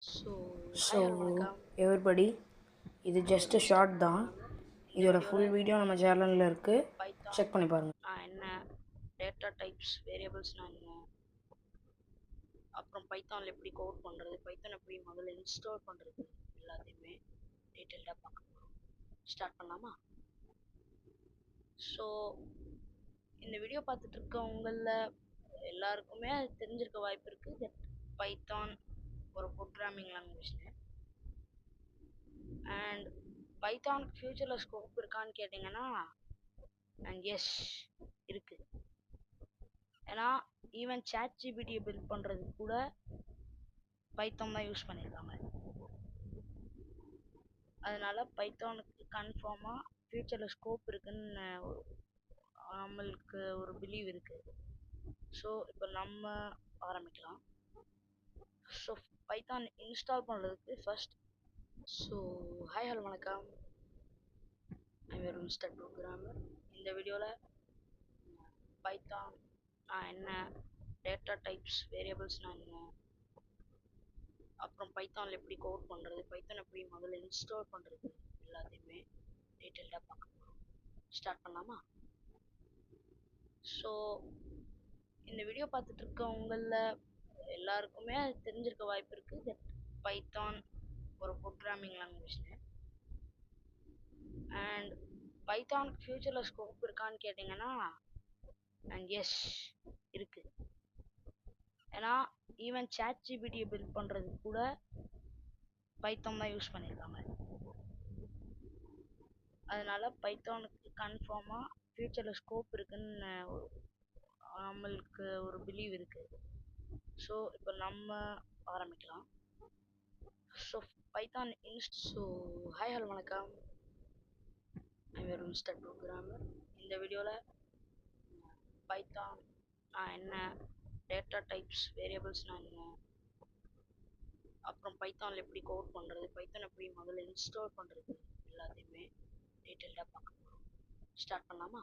So everybody இது just short தான். இதோட ஃபுல் வீடியோ நம்ம சேனலில் இருக்குது, செக் பண்ணி பாருங்கள். என்ன டேட்டா டைப்ஸ் வேரியபிள்ஸ்னா என்ன, அப்புறம் பைத்தானில் எப்படி கோட் பண்ணுறது, பைத்தான் எப்படி முதல்ல இன்ஸ்டால் பண்ணுறது, எல்லாத்தையுமே டீட்டெயில்டாக பார்க்க போகிறோம். ஸ்டார்ட் பண்ணலாமா? ஸோ இந்த வீடியோ பார்த்துட்டு இருக்கவங்களில் எல்லாருக்குமே அது தெரிஞ்சிருக்க வாய்ப்பு இருக்குது. தட் பைத்தான் ஒரு ப்ரோக்ராமிங் லாங்குவேஜ்னு. அண்ட் பைத்தானுக்கு ஃப்யூச்சரில் ஸ்கோப் இருக்கான்னு கேட்டிங்கன்னா, அண்ட் எஸ் இருக்குது. ஏன்னா ஈவன் சாட் ஜிபிடியை பில்ட் பண்ணுறதுக்கு கூட பைத்தான் தான் யூஸ் பண்ணியிருக்காங்க. அதனால பைத்தானுக்கு கன்ஃபார்மாக ஃப்யூச்சரில் ஸ்கோப் இருக்குன்னு நம்மளுக்கு ஒரு பிலீவ் இருக்குது. ஸோ இப்போ நம்ம ஆரம்பிக்கலாம். ஸோ பைத்தான் இன்ஸ்டால் பண்ணுறதுக்கு ஃபர்ஸ்ட் ஹாய் ஹலோ வணக்கம், ஐம் ஒரு மிஸ்டர் ப்ரோக்ராமர். இந்த வீடியோவில் பைத்தான் என்ன, டேட்டா டைப்ஸ் வேரியபிள்ஸ்னா என்ன, அப்புறம் பைத்தானில் எப்படி கோட் பண்ணுறது, பைத்தான் எப்படி முதல்ல இன்ஸ்டால் பண்ணுறது, எல்லாத்தையுமே டீட்டெயில்டாக பார்க்க போகிறோம். ஸ்டார்ட் பண்ணலாமா? ஸோ இந்த வீடியோ பார்த்துட்டு இருக்கவங்களில் எல்லாருக்குமே அது தெரிஞ்சிருக்க வாய்ப்பு இருக்குது. தட் பைத்தான் ஒரு ப்ரோக்ராமிங் லாங்குவேஜ்னு. அண்ட் பைத்தானுக்கு ஃப்யூச்சரில் ஸ்கோப் இருக்கான்னு கேட்டிங்கன்னா, அண்ட் எஸ் இருக்குது. ஏன்னா ஈவன் சாட் ஜிபிடியை பில்ட் பண்ணுறதுக்கு கூட பைத்தான் தான் யூஸ் பண்ணியிருக்காங்க. அதனால பைத்தானுக்கு கன்ஃபார்மாக ஃப்யூச்சரில் ஸ்கோப் இருக்குன்னு நம்மளுக்கு ஒரு பிலீவ் இருக்குது. ஸோ இப்போ நம்ம ஆரம்பிக்கலாம். ஸோ பைத்தான் ஹாய் ஹலோ வணக்கம், ஐம் ஒரு மிஸ்டர் ப்ரோக்ராமர். இந்த வீடியோவில் பைத்தான் என்ன, டேட்டா டைப்ஸ் வேரியபிள்ஸ்னா என்ன, அப்புறம் பைத்தானில் எப்படி கோட் பண்ணுறது, பைத்தான் எப்படி முதல்ல இன்ஸ்டால் பண்ணுறது, எல்லாத்தையுமே டீட்டெயில்டாக பார்க்க போகிறோம். ஸ்டார்ட் பண்ணலாமா?